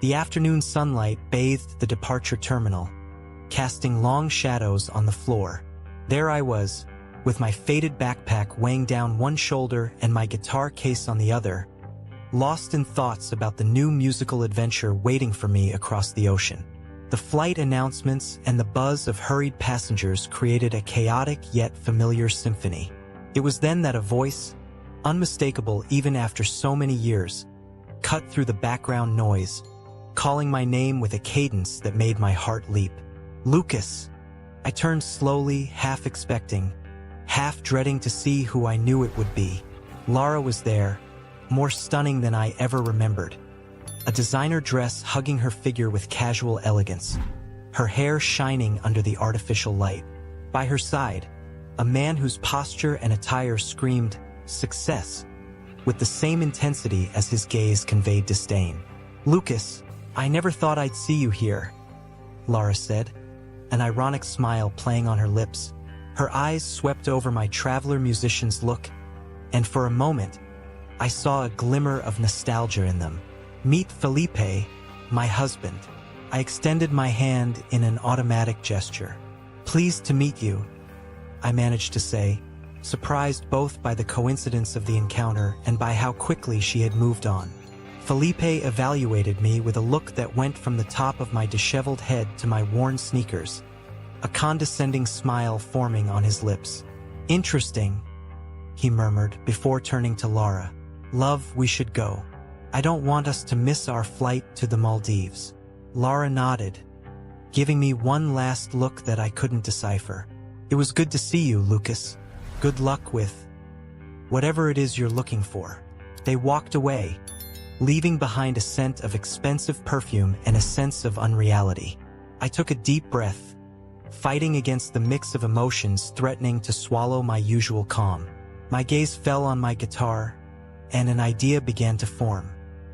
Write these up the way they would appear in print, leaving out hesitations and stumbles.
The afternoon sunlight bathed the departure terminal, casting long shadows on the floor. There I was, with my faded backpack weighing down one shoulder and my guitar case on the other, lost in thoughts about the new musical adventure waiting for me across the ocean. The flight announcements and the buzz of hurried passengers created a chaotic yet familiar symphony. It was then that a voice, unmistakable even after so many years, cut through the background noise, calling my name with a cadence that made my heart leap. Lucas! I turned slowly, half expecting, half dreading to see who I knew it would be. Lara was there, more stunning than I ever remembered. A designer dress hugging her figure with casual elegance, her hair shining under the artificial light. By her side, a man whose posture and attire screamed success, with the same intensity as his gaze conveyed disdain. Lucas, I never thought I'd see you here, Lara said, an ironic smile playing on her lips. Her eyes swept over my traveler musician's look, and for a moment, I saw a glimmer of nostalgia in them. Meet Felipe, my husband. I extended my hand in an automatic gesture. Pleased to meet you, I managed to say, surprised both by the coincidence of the encounter and by how quickly she had moved on. Felipe evaluated me with a look that went from the top of my disheveled head to my worn sneakers, a condescending smile forming on his lips. Interesting, he murmured before turning to Lara. Love, we should go. I don't want us to miss our flight to the Maldives. Lara nodded, giving me one last look that I couldn't decipher. It was good to see you, Lucas. Good luck with whatever it is you're looking for. They walked away, leaving behind a scent of expensive perfume and a sense of unreality. I took a deep breath, fighting against the mix of emotions threatening to swallow my usual calm. My gaze fell on my guitar, and an idea began to form.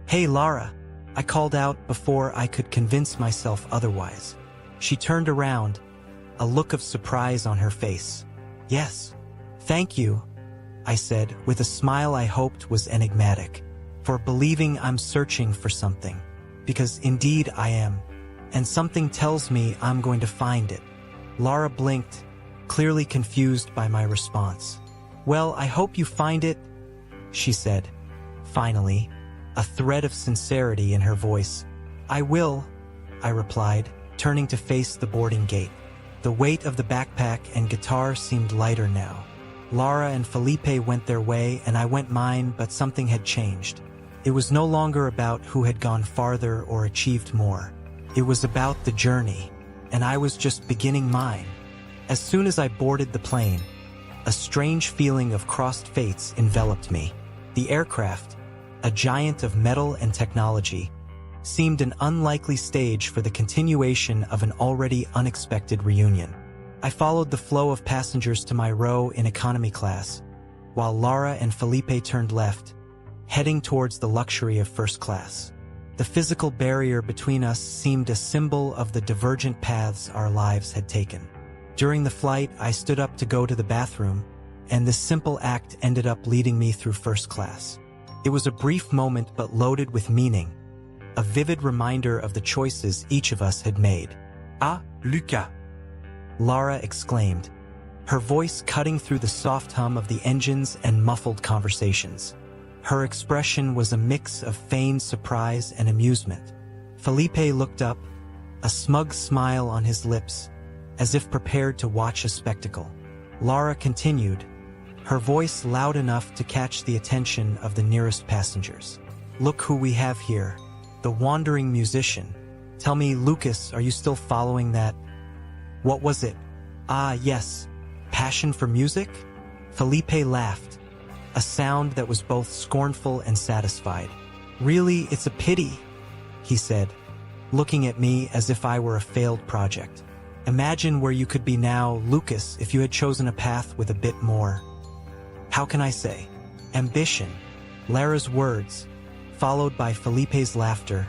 Hey, Lara, I called out before I could convince myself otherwise. She turned around, a look of surprise on her face. Yes, thank you, I said, with a smile I hoped was enigmatic, for believing I'm searching for something. Because indeed I am, and something tells me I'm going to find it. Lara blinked, clearly confused by my response. Well, I hope you find it, she said, finally, a thread of sincerity in her voice. I will, I replied, turning to face the boarding gate. The weight of the backpack and guitar seemed lighter now. Lara and Felipe went their way and I went mine, but something had changed. It was no longer about who had gone farther or achieved more. It was about the journey, and I was just beginning mine. As soon as I boarded the plane, a strange feeling of crossed fates enveloped me. The aircraft, a giant of metal and technology, seemed an unlikely stage for the continuation of an already unexpected reunion. I followed the flow of passengers to my row in economy class, while Lara and Felipe turned left, heading towards the luxury of first class. The physical barrier between us seemed a symbol of the divergent paths our lives had taken. During the flight, I stood up to go to the bathroom, and this simple act ended up leading me through first class. It was a brief moment but loaded with meaning, a vivid reminder of the choices each of us had made. Ah, Lucas! Lara exclaimed, her voice cutting through the soft hum of the engines and muffled conversations. Her expression was a mix of feigned surprise and amusement. Felipe looked up, a smug smile on his lips, as if prepared to watch a spectacle. Lara continued, her voice loud enough to catch the attention of the nearest passengers. Look who we have here, the wandering musician. Tell me, Lucas, are you still following that? What was it? Ah, yes, passion for music? Felipe laughed, a sound that was both scornful and satisfied. Really, it's a pity, he said, looking at me as if I were a failed project. Imagine where you could be now, Lucas, if you had chosen a path with a bit more, how can I say, ambition. Lara's words, followed by Felipe's laughter,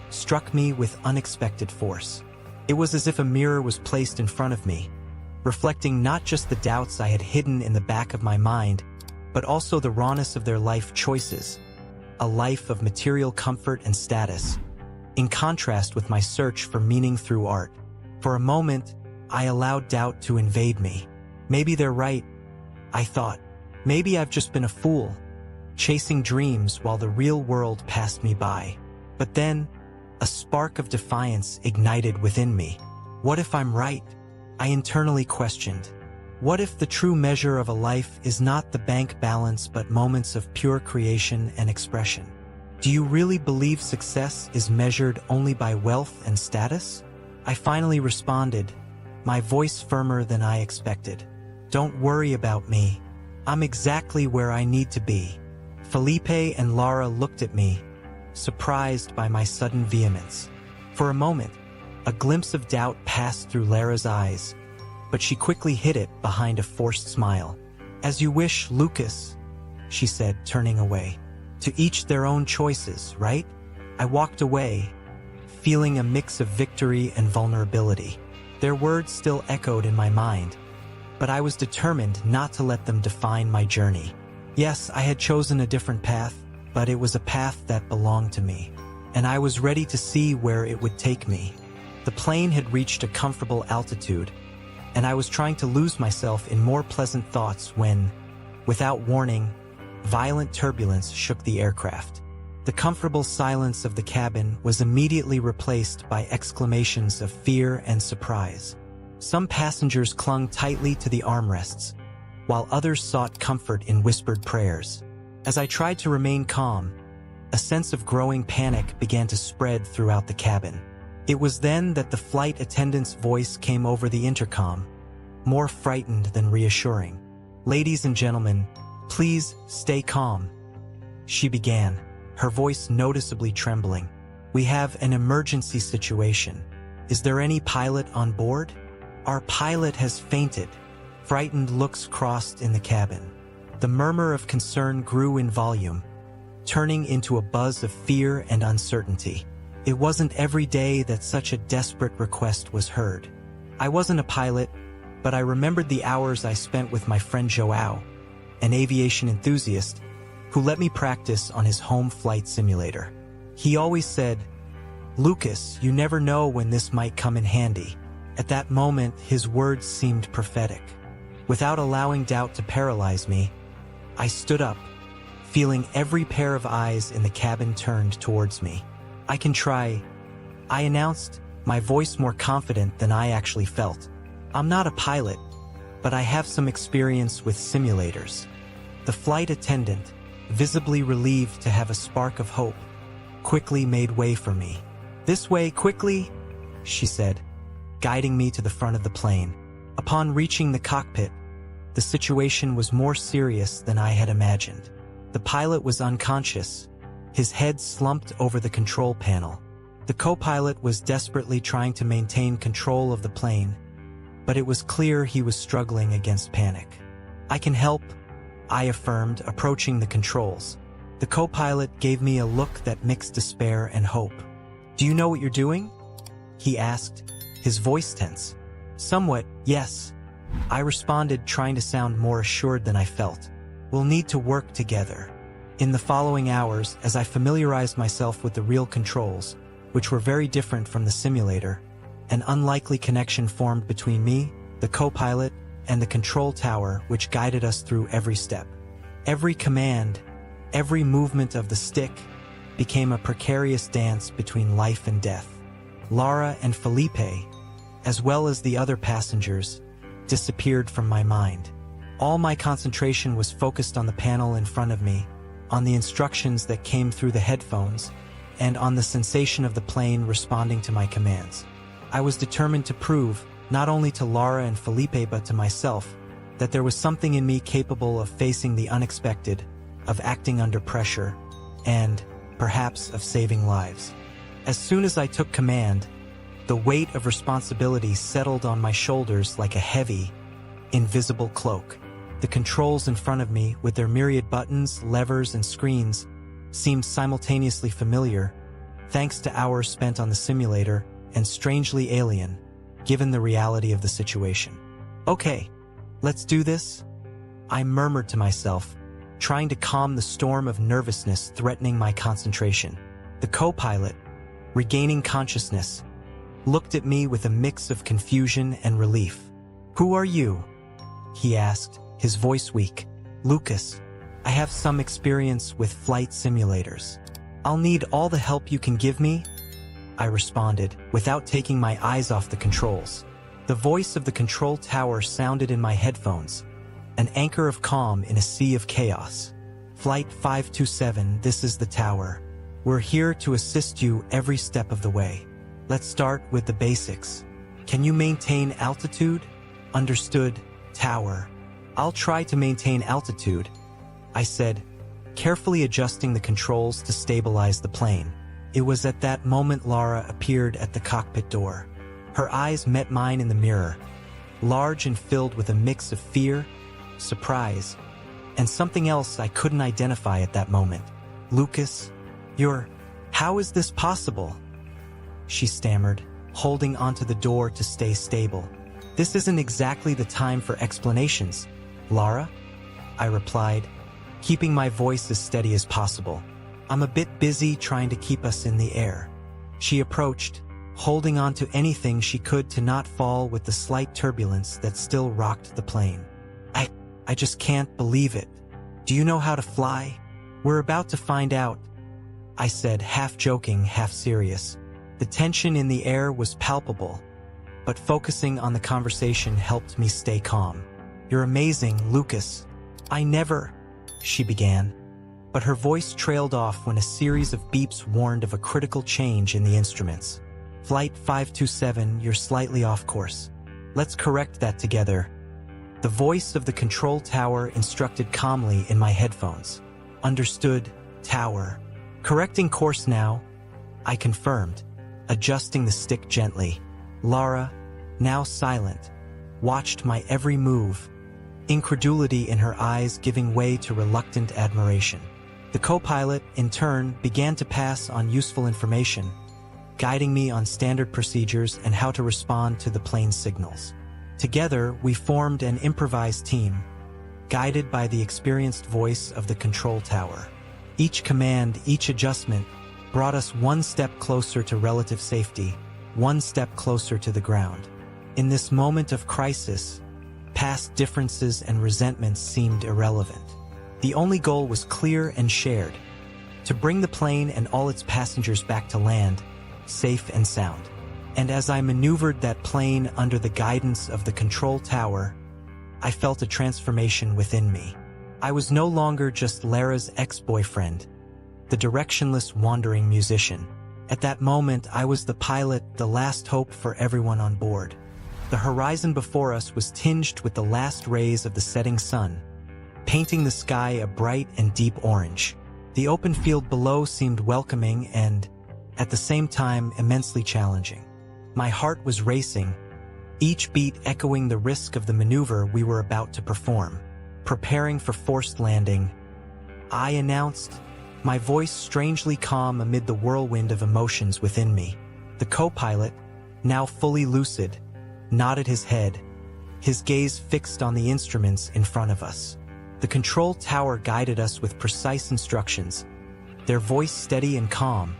struck me with unexpected force. It was as if a mirror was placed in front of me, reflecting not just the doubts I had hidden in the back of my mind, but also the rawness of their life choices, a life of material comfort and status, in contrast with my search for meaning through art. For a moment, I allowed doubt to invade me. Maybe they're right, I thought. Maybe I've just been a fool, chasing dreams while the real world passed me by. But then, a spark of defiance ignited within me. What if I'm right? I internally questioned. What if the true measure of a life is not the bank balance but moments of pure creation and expression? Do you really believe success is measured only by wealth and status? I finally responded, my voice firmer than I expected. Don't worry about me. I'm exactly where I need to be. Felipe and Lara looked at me, surprised by my sudden vehemence. For a moment, a glimpse of doubt passed through Lara's eyes, but she quickly hid it behind a forced smile. As you wish, Lucas, she said, turning away. To each their own choices, right? I walked away, feeling a mix of victory and vulnerability. Their words still echoed in my mind, but I was determined not to let them define my journey. Yes, I had chosen a different path, but it was a path that belonged to me, and I was ready to see where it would take me. The plane had reached a comfortable altitude, and I was trying to lose myself in more pleasant thoughts when, without warning, violent turbulence shook the aircraft. The comfortable silence of the cabin was immediately replaced by exclamations of fear and surprise. Some passengers clung tightly to the armrests, while others sought comfort in whispered prayers. As I tried to remain calm, a sense of growing panic began to spread throughout the cabin. It was then that the flight attendant's voice came over the intercom, more frightened than reassuring. Ladies and gentlemen, please stay calm, she began, her voice noticeably trembling. We have an emergency situation. Is there any pilot on board? Our pilot has fainted. Frightened looks crossed in the cabin. The murmur of concern grew in volume, turning into a buzz of fear and uncertainty. It wasn't every day that such a desperate request was heard. I wasn't a pilot, but I remembered the hours I spent with my friend Joao, an aviation enthusiast, who let me practice on his home flight simulator. He always said, "Lucas, you never know when this might come in handy." At that moment, his words seemed prophetic. Without allowing doubt to paralyze me, I stood up, feeling every pair of eyes in the cabin turned towards me. I can try, I announced, my voice more confident than I actually felt. I'm not a pilot, but I have some experience with simulators. The flight attendant, visibly relieved to have a spark of hope, quickly made way for me. This way, quickly, she said, guiding me to the front of the plane. Upon reaching the cockpit, the situation was more serious than I had imagined. The pilot was unconscious, his head slumped over the control panel. The co-pilot was desperately trying to maintain control of the plane, but it was clear he was struggling against panic. I can help, I affirmed, approaching the controls. The co-pilot gave me a look that mixed despair and hope. Do you know what you're doing? He asked, his voice tense. Somewhat, yes. I responded, trying to sound more assured than I felt. We'll need to work together. In the following hours, as I familiarized myself with the real controls, which were very different from the simulator, an unlikely connection formed between me, the co-pilot, and the control tower which guided us through every step. Every command, every movement of the stick, became a precarious dance between life and death. Lara and Felipe, as well as the other passengers, disappeared from my mind. All my concentration was focused on the panel in front of me, on the instructions that came through the headphones, and on the sensation of the plane responding to my commands. I was determined to prove, not only to Lara and Felipe but to myself, that there was something in me capable of facing the unexpected, of acting under pressure, and, perhaps, of saving lives. As soon as I took command, the weight of responsibility settled on my shoulders like a heavy, invisible cloak. The controls in front of me, with their myriad buttons, levers, and screens, seemed simultaneously familiar, thanks to hours spent on the simulator, and strangely alien, given the reality of the situation. Okay, let's do this, I murmured to myself, trying to calm the storm of nervousness threatening my concentration. The co-pilot, regaining consciousness, looked at me with a mix of confusion and relief. "Who are you?" he asked, his voice weak. "Lucas. I have some experience with flight simulators. I'll need all the help you can give me," I responded, without taking my eyes off the controls. The voice of the control tower sounded in my headphones, an anchor of calm in a sea of chaos. "Flight 527, this is the tower. We're here to assist you every step of the way. Let's start with the basics. Can you maintain altitude?" "Understood, tower. I'll try to maintain altitude," I said, carefully adjusting the controls to stabilize the plane. It was at that moment Lara appeared at the cockpit door. Her eyes met mine in the mirror, large and filled with a mix of fear, surprise, and something else I couldn't identify at that moment. "Lucas, how is this possible?" she stammered, holding onto the door to stay stable. "This isn't exactly the time for explanations, Lara," I replied, keeping my voice as steady as possible. "I'm a bit busy trying to keep us in the air." She approached, holding on to anything she could to not fall with the slight turbulence that still rocked the plane. I just can't believe it. Do you know how to fly?" "We're about to find out," I said, half joking, half serious. The tension in the air was palpable, but focusing on the conversation helped me stay calm. "You're amazing, Lucas. She began, but her voice trailed off when a series of beeps warned of a critical change in the instruments. "Flight 527, you're slightly off course. Let's correct that together," the voice of the control tower instructed calmly in my headphones. "Understood, tower. Correcting course now," I confirmed, adjusting the stick gently. Lara, now silent, watched my every move, incredulity in her eyes giving way to reluctant admiration. The co-pilot, in turn, began to pass on useful information, guiding me on standard procedures and how to respond to the plane's signals. Together, we formed an improvised team, guided by the experienced voice of the control tower. Each command, each adjustment, brought us one step closer to relative safety, one step closer to the ground. In this moment of crisis, past differences and resentments seemed irrelevant. The only goal was clear and shared: to bring the plane and all its passengers back to land, safe and sound. And as I maneuvered that plane under the guidance of the control tower, I felt a transformation within me. I was no longer just Lara's ex-boyfriend, the directionless wandering musician. At that moment, I was the pilot, the last hope for everyone on board. The horizon before us was tinged with the last rays of the setting sun, painting the sky a bright and deep orange. The open field below seemed welcoming and, at the same time, immensely challenging. My heart was racing, each beat echoing the risk of the maneuver we were about to perform. "Preparing for forced landing," I announced, my voice strangely calm amid the whirlwind of emotions within me. The co-pilot, now fully lucid, nodded his head, his gaze fixed on the instruments in front of us. The control tower guided us with precise instructions, their voice steady and calm,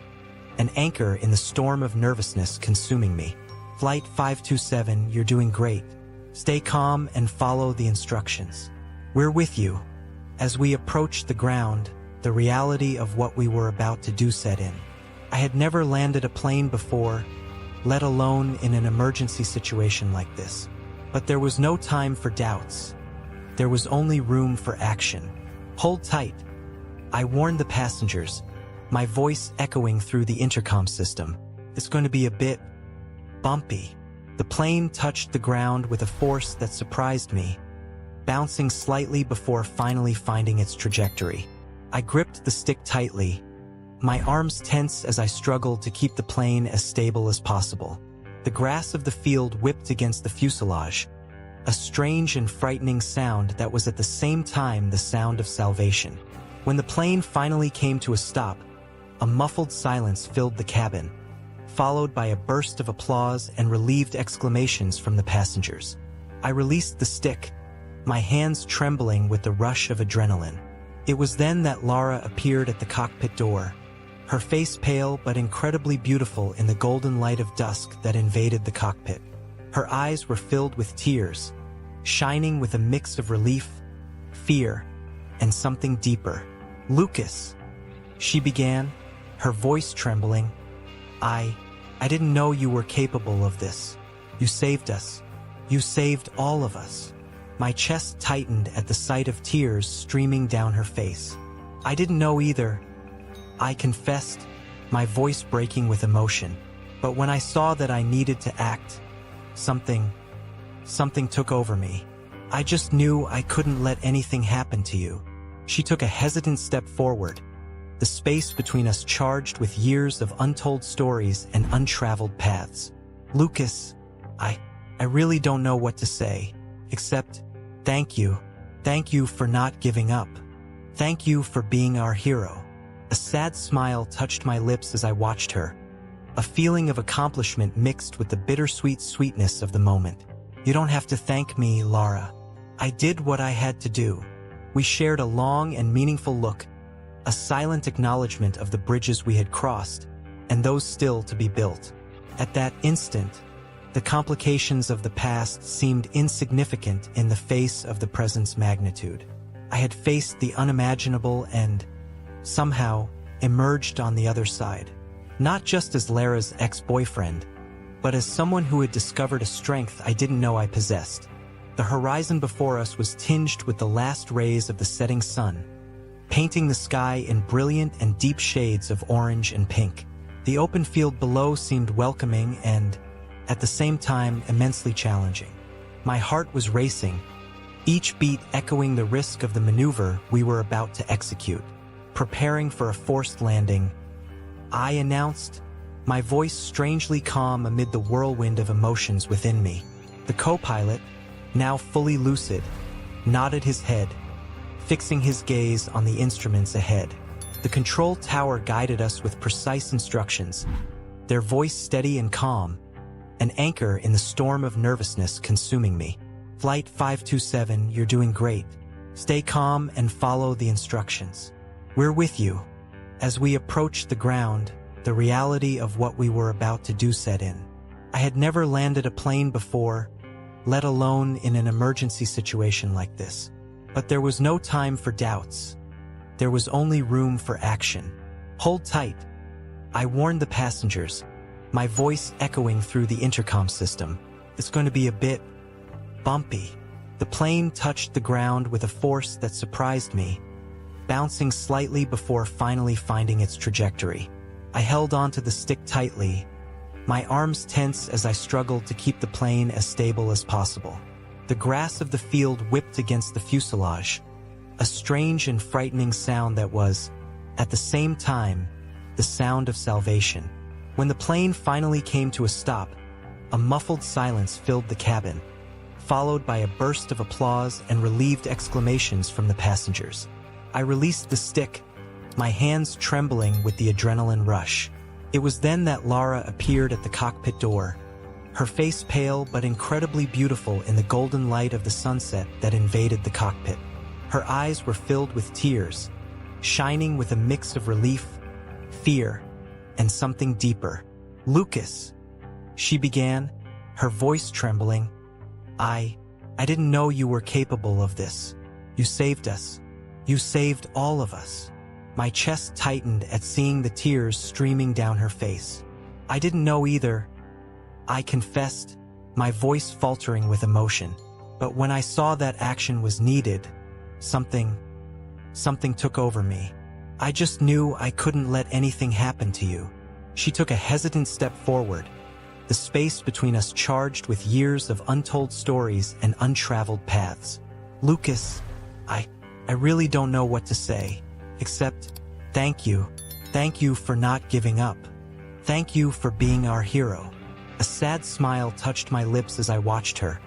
an anchor in the storm of nervousness consuming me. "Flight 527, you're doing great. Stay calm and follow the instructions. We're with you." As we approached the ground, the reality of what we were about to do set in. I had never landed a plane before, let alone in an emergency situation like this. But there was no time for doubts. There was only room for action. "Hold tight," I warned the passengers, my voice echoing through the intercom system. "It's going to be a bit bumpy." The plane touched the ground with a force that surprised me, bouncing slightly before finally finding its trajectory. I gripped the stick tightly, my arms tense as I struggled to keep the plane as stable as possible. The grass of the field whipped against the fuselage, a strange and frightening sound that was at the same time the sound of salvation. When the plane finally came to a stop, a muffled silence filled the cabin, followed by a burst of applause and relieved exclamations from the passengers. I released the stick, my hands trembling with the rush of adrenaline. It was then that Lara appeared at the cockpit door, her face pale but incredibly beautiful in the golden light of dusk that invaded the cockpit. Her eyes were filled with tears, shining with a mix of relief, fear, and something deeper. "Lucas," she began, her voice trembling, I didn't know you were capable of this. You saved us. You saved all of us." My chest tightened at the sight of tears streaming down her face. "I didn't know either," I confessed, my voice breaking with emotion. "But when I saw that I needed to act, something took over me. I just knew I couldn't let anything happen to you." She took a hesitant step forward, the space between us charged with years of untold stories and untraveled paths. "Lucas, I really don't know what to say, except thank you. Thank you for not giving up. Thank you for being our hero." A sad smile touched my lips as I watched her, a feeling of accomplishment mixed with the bittersweet sweetness of the moment. "You don't have to thank me, Lara. I did what I had to do." We shared a long and meaningful look, a silent acknowledgement of the bridges we had crossed, and those still to be built. At that instant, the complications of the past seemed insignificant in the face of the present's magnitude. I had faced the unimaginable and, somehow, emerged on the other side. Not just as Lara's ex-boyfriend, but as someone who had discovered a strength I didn't know I possessed. The horizon before us was tinged with the last rays of the setting sun, painting the sky in brilliant and deep shades of orange and pink. The open field below seemed welcoming and, at the same time, immensely challenging. My heart was racing, each beat echoing the risk of the maneuver we were about to execute. "Preparing for a forced landing," I announced, my voice strangely calm amid the whirlwind of emotions within me. The co-pilot, now fully lucid, nodded his head, fixing his gaze on the instruments ahead. The control tower guided us with precise instructions, their voice steady and calm, an anchor in the storm of nervousness consuming me. "Flight 527, you're doing great. Stay calm and follow the instructions. We're with you." As we approached the ground, the reality of what we were about to do set in. I had never landed a plane before, let alone in an emergency situation like this. But there was no time for doubts. There was only room for action. "Hold tight," I warned the passengers, my voice echoing through the intercom system. "It's going to be a bit bumpy." The plane touched the ground with a force that surprised me, bouncing slightly before finally finding its trajectory. I held onto the stick tightly, my arms tense as I struggled to keep the plane as stable as possible. The grass of the field whipped against the fuselage, a strange and frightening sound that was, at the same time, the sound of salvation. When the plane finally came to a stop, a muffled silence filled the cabin, followed by a burst of applause and relieved exclamations from the passengers. I released the stick, my hands trembling with the adrenaline rush. It was then that Lara appeared at the cockpit door, her face pale but incredibly beautiful in the golden light of the sunset that invaded the cockpit. Her eyes were filled with tears, shining with a mix of relief, fear, and something deeper. "Lucas," she began, her voice trembling, I didn't know you were capable of this. You saved us. You saved all of us." My chest tightened at seeing the tears streaming down her face. "I didn't know either," I confessed, my voice faltering with emotion. "But when I saw that action was needed, something took over me. I just knew I couldn't let anything happen to you." She took a hesitant step forward, the space between us charged with years of untold stories and untraveled paths. "Lucas, I really don't know what to say, except thank you. Thank you for not giving up. Thank you for being our hero." A sad smile touched my lips as I watched her,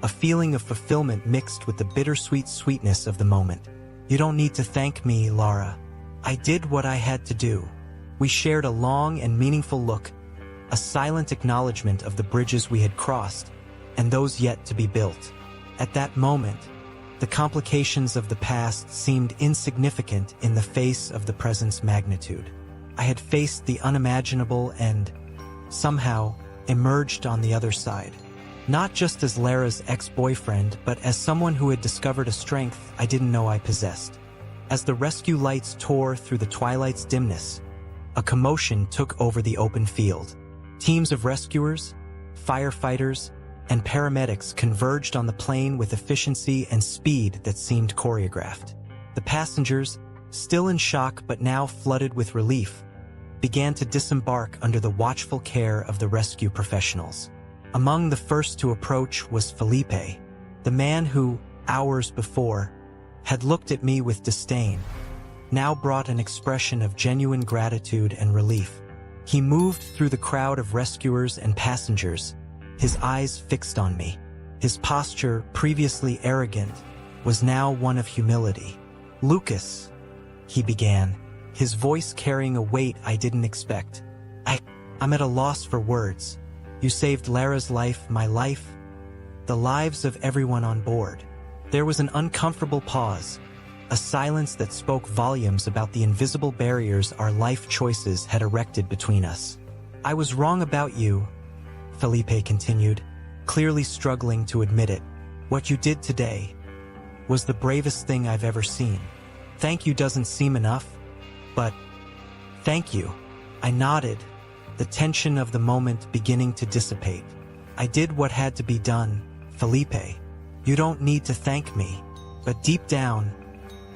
a feeling of fulfillment mixed with the bittersweet sweetness of the moment. "You don't need to thank me, Lara. I did what I had to do." We shared a long and meaningful look, a silent acknowledgement of the bridges we had crossed, and those yet to be built. At that moment, the complications of the past seemed insignificant in the face of the present's magnitude. I had faced the unimaginable and, somehow, emerged on the other side. Not just as Lara's ex-boyfriend, but as someone who had discovered a strength I didn't know I possessed. As the rescue lights tore through the twilight's dimness, a commotion took over the open field. Teams of rescuers, firefighters, and paramedics converged on the plane with efficiency and speed that seemed choreographed. The passengers, still in shock but now flooded with relief, began to disembark under the watchful care of the rescue professionals. Among the first to approach was Felipe, the man who, hours before, had looked at me with disdain, now brought an expression of genuine gratitude and relief. He moved through the crowd of rescuers and passengers, his eyes fixed on me. His posture, previously arrogant, was now one of humility. "Lucas," he began, his voice carrying a weight I didn't expect. I'm at a loss for words. You saved Lara's life, my life, the lives of everyone on board. There was an uncomfortable pause, a silence that spoke volumes about the invisible barriers our life choices had erected between us. "I was wrong about you," Felipe continued, clearly struggling to admit it. "What you did today was the bravest thing I've ever seen. Thank you doesn't seem enough, but thank you." I nodded, the tension of the moment beginning to dissipate. "I did what had to be done, Felipe. You don't need to thank me." But deep down,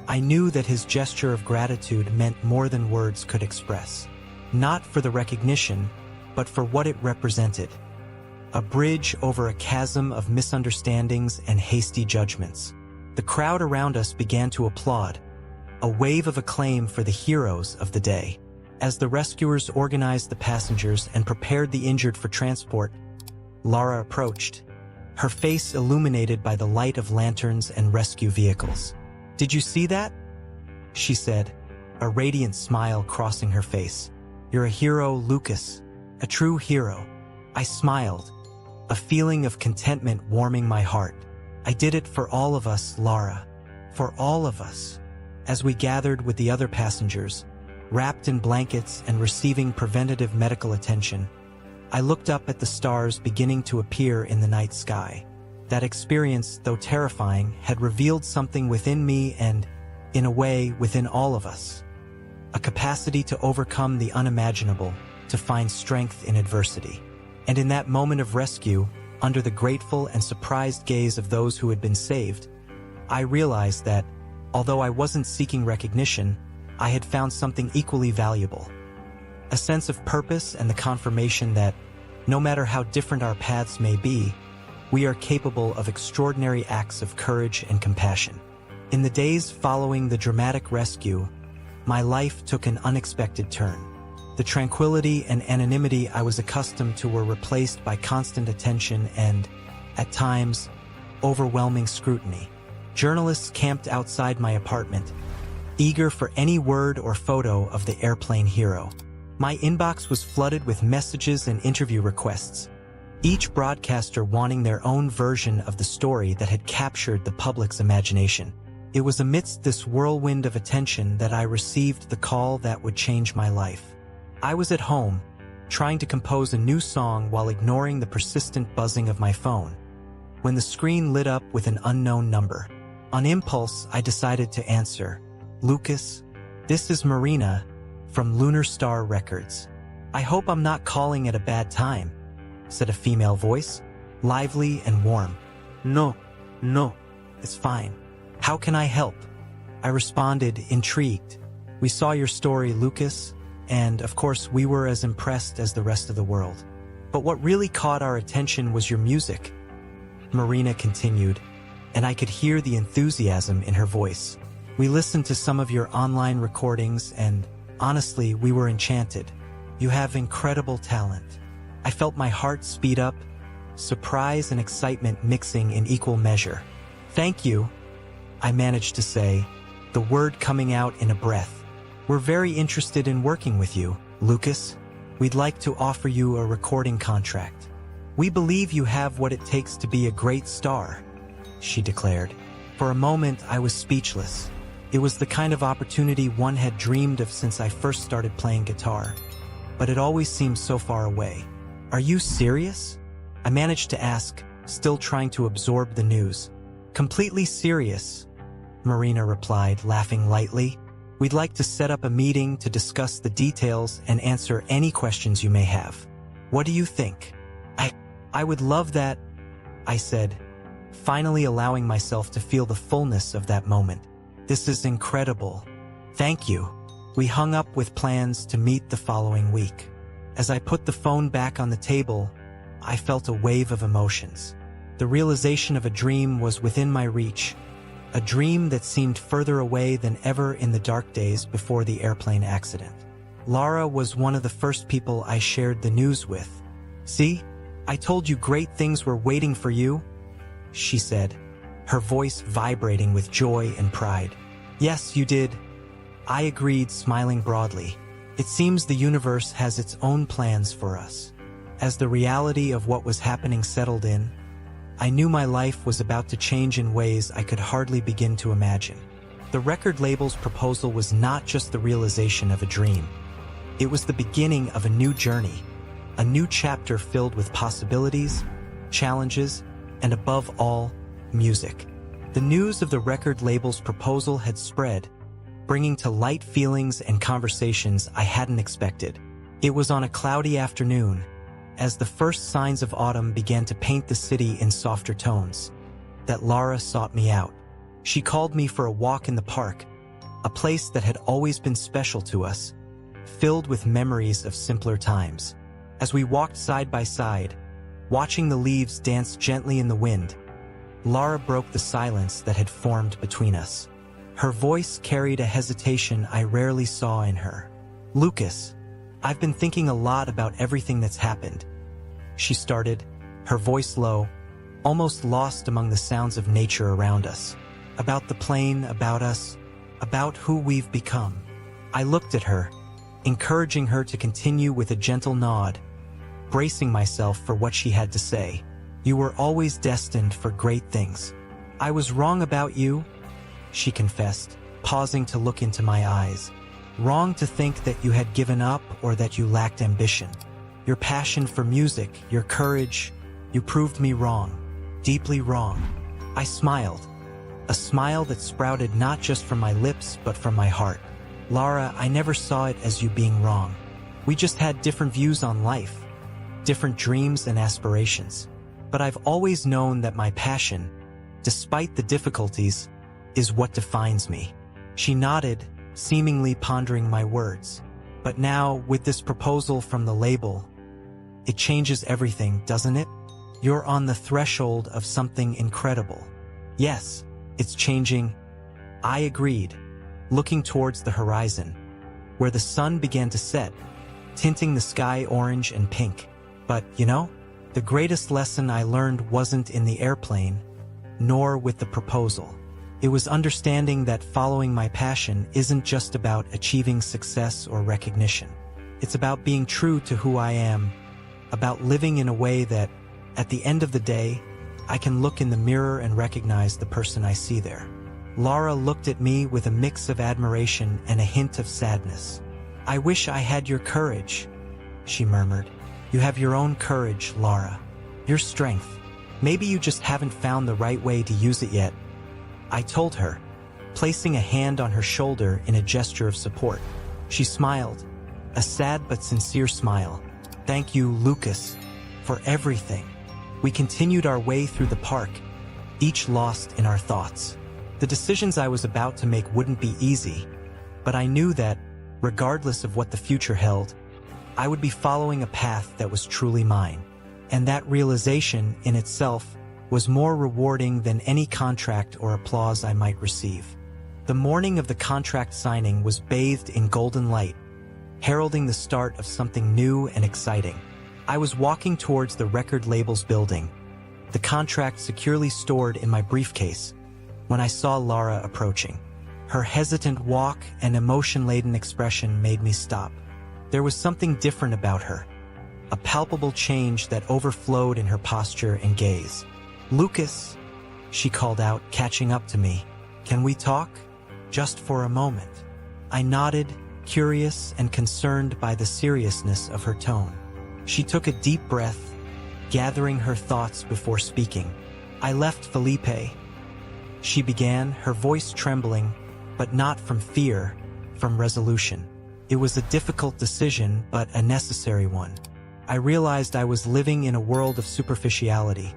I knew that his gesture of gratitude meant more than words could express. Not for the recognition, but for what it represented. A bridge over a chasm of misunderstandings and hasty judgments. The crowd around us began to applaud, a wave of acclaim for the heroes of the day. As the rescuers organized the passengers and prepared the injured for transport, Lara approached, her face illuminated by the light of lanterns and rescue vehicles. "Did you see that?" she said, a radiant smile crossing her face. "You're a hero, Lucas, a true hero." I smiled, a feeling of contentment warming my heart. "I did it for all of us, Lara, for all of us." As we gathered with the other passengers, wrapped in blankets and receiving preventative medical attention, I looked up at the stars beginning to appear in the night sky. That experience, though terrifying, had revealed something within me and, in a way, within all of us. A capacity to overcome the unimaginable, to find strength in adversity. And in that moment of rescue, under the grateful and surprised gaze of those who had been saved, I realized that, although I wasn't seeking recognition, I had found something equally valuable. A sense of purpose and the confirmation that, no matter how different our paths may be, we are capable of extraordinary acts of courage and compassion. In the days following the dramatic rescue, my life took an unexpected turn. The tranquility and anonymity I was accustomed to were replaced by constant attention and, at times, overwhelming scrutiny. Journalists camped outside my apartment, eager for any word or photo of the airplane hero. My inbox was flooded with messages and interview requests, each broadcaster wanting their own version of the story that had captured the public's imagination. It was amidst this whirlwind of attention that I received the call that would change my life. I was at home, trying to compose a new song while ignoring the persistent buzzing of my phone, when the screen lit up with an unknown number. On impulse, I decided to answer. "Lucas, this is Marina, from Lunar Star Records. I hope I'm not calling at a bad time," said a female voice, lively and warm. No, it's fine. How can I help?" I responded, intrigued. "We saw your story, Lucas, and, of course, we were as impressed as the rest of the world. But what really caught our attention was your music," Marina continued, and I could hear the enthusiasm in her voice. "We listened to some of your online recordings and, honestly, we were enchanted. You have incredible talent." I felt my heart speed up, surprise and excitement mixing in equal measure. "Thank you," I managed to say, the word coming out in a breath. "We're very interested in working with you, Lucas. We'd like to offer you a recording contract. We believe you have what it takes to be a great star," she declared. For a moment, I was speechless. It was the kind of opportunity one had dreamed of since I first started playing guitar, but it always seemed so far away. Are you serious? I managed to ask, still trying to absorb the news. Completely serious, Marina replied, laughing lightly. We'd like to set up a meeting to discuss the details and answer any questions you may have. What do you think? I would love that, I said, finally allowing myself to feel the fullness of that moment. This is incredible. Thank you. We hung up with plans to meet the following week. As I put the phone back on the table, I felt a wave of emotions. The realization of a dream was within my reach, a dream that seemed further away than ever in the dark days before the airplane accident. Lara was one of the first people I shared the news with. See? I told you great things were waiting for you, she said, her voice vibrating with joy and pride. Yes, you did. I agreed, smiling broadly. It seems the universe has its own plans for us. As the reality of what was happening settled in, I knew my life was about to change in ways I could hardly begin to imagine. The record label's proposal was not just the realization of a dream. It was the beginning of a new journey, a new chapter filled with possibilities, challenges, and above all, music. The news of the record label's proposal had spread, bringing to light feelings and conversations I hadn't expected. It was on a cloudy afternoon, as the first signs of autumn began to paint the city in softer tones, that Lara sought me out. She called me for a walk in the park, a place that had always been special to us, filled with memories of simpler times. As we walked side by side, watching the leaves dance gently in the wind, Lara broke the silence that had formed between us. Her voice carried a hesitation I rarely saw in her. Lucas, I've been thinking a lot about everything that's happened, she started, her voice low, almost lost among the sounds of nature around us. About the plane, about us, about who we've become. I looked at her, encouraging her to continue with a gentle nod, bracing myself for what she had to say. You were always destined for great things. I was wrong about you, she confessed, pausing to look into my eyes. Wrong to think that you had given up or that you lacked ambition. Your passion for music, your courage, you proved me wrong, deeply wrong. I smiled, a smile that sprouted not just from my lips but from my heart. Lara, I never saw it as you being wrong. We just had different views on life, different dreams and aspirations. But I've always known that my passion, despite the difficulties, is what defines me. She nodded, seemingly pondering my words. But now, with this proposal from the label, it changes everything, doesn't it? You're on the threshold of something incredible. Yes, it's changing. I agreed, looking towards the horizon, where the sun began to set, tinting the sky orange and pink. But, you know, the greatest lesson I learned wasn't in the airplane, nor with the proposal. It was understanding that following my passion isn't just about achieving success or recognition. It's about being true to who I am, about living in a way that, at the end of the day, I can look in the mirror and recognize the person I see there. Lara looked at me with a mix of admiration and a hint of sadness. I wish I had your courage, she murmured. You have your own courage, Lara. Your strength. Maybe you just haven't found the right way to use it yet, I told her, placing a hand on her shoulder in a gesture of support. She smiled, a sad but sincere smile. Thank you, Lucas, for everything. We continued our way through the park, each lost in our thoughts. The decisions I was about to make wouldn't be easy, but I knew that, regardless of what the future held, I would be following a path that was truly mine. And that realization in itself was more rewarding than any contract or applause I might receive. The morning of the contract signing was bathed in golden light, heralding the start of something new and exciting. I was walking towards the record label's building, the contract securely stored in my briefcase, when I saw Lara approaching. Her hesitant walk and emotion-laden expression made me stop. There was something different about her, a palpable change that overflowed in her posture and gaze. Lucas, she called out, catching up to me. Can we talk? just for a moment. I nodded, curious and concerned by the seriousness of her tone. She took a deep breath, gathering her thoughts before speaking. "I left Felipe," she began, her voice trembling, but not from fear, from resolution. "It was a difficult decision, but a necessary one. I realized I was living in a world of superficiality,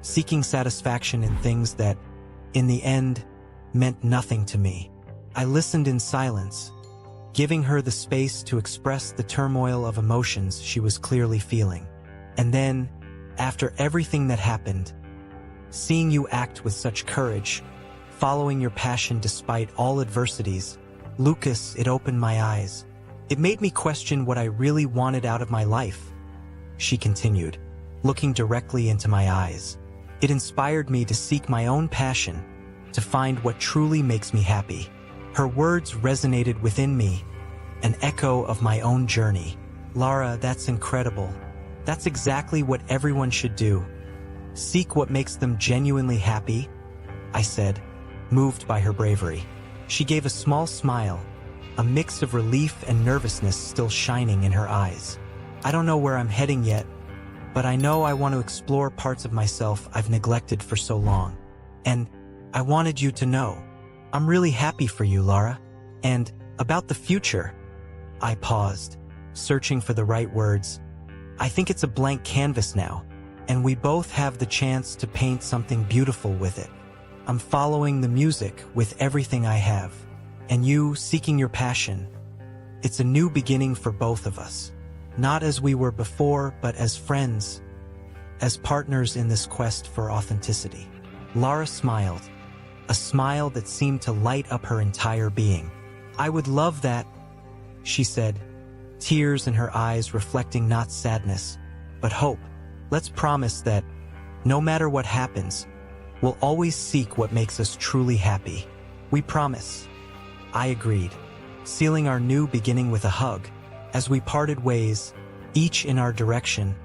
seeking satisfaction in things that, in the end, meant nothing to me." I listened in silence, giving her the space to express the turmoil of emotions she was clearly feeling. "And then, after everything that happened, seeing you act with such courage, following your passion despite all adversities, Lucas, it opened my eyes. It made me question what I really wanted out of my life," she continued, looking directly into my eyes. "It inspired me to seek my own passion, to find what truly makes me happy." Her words resonated within me, an echo of my own journey. "Lara, that's incredible. That's exactly what everyone should do. Seek what makes them genuinely happy," I said, moved by her bravery. She gave a small smile, a mix of relief and nervousness still shining in her eyes. "I don't know where I'm heading yet, but I know I want to explore parts of myself I've neglected for so long. And I wanted you to know. I'm really happy for you, Lara. And about the future," I paused, searching for the right words. "I think it's a blank canvas now, and we both have the chance to paint something beautiful with it. I'm following the music with everything I have, and you seeking your passion. It's a new beginning for both of us, not as we were before, but as friends, as partners in this quest for authenticity." Lara smiled, a smile that seemed to light up her entire being. "I would love that," she said, tears in her eyes reflecting not sadness, but hope. "Let's promise that, no matter what happens, we'll always seek what makes us truly happy." "We promise," I agreed, sealing our new beginning with a hug. As we parted ways, each in our direction,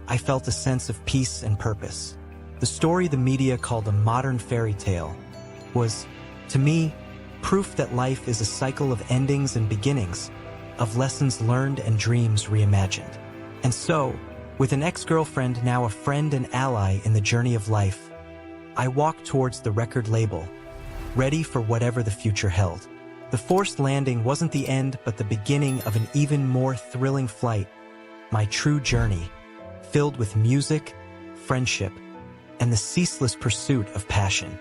I felt a sense of peace and purpose. The story the media called a modern fairy tale was, to me, proof that life is a cycle of endings and beginnings, of lessons learned and dreams reimagined. And so, with an ex-girlfriend now a friend and ally in the journey of life, I walked towards the record label, ready for whatever the future held. The forced landing wasn't the end, but the beginning of an even more thrilling flight, my true journey, filled with music, friendship, and the ceaseless pursuit of passion.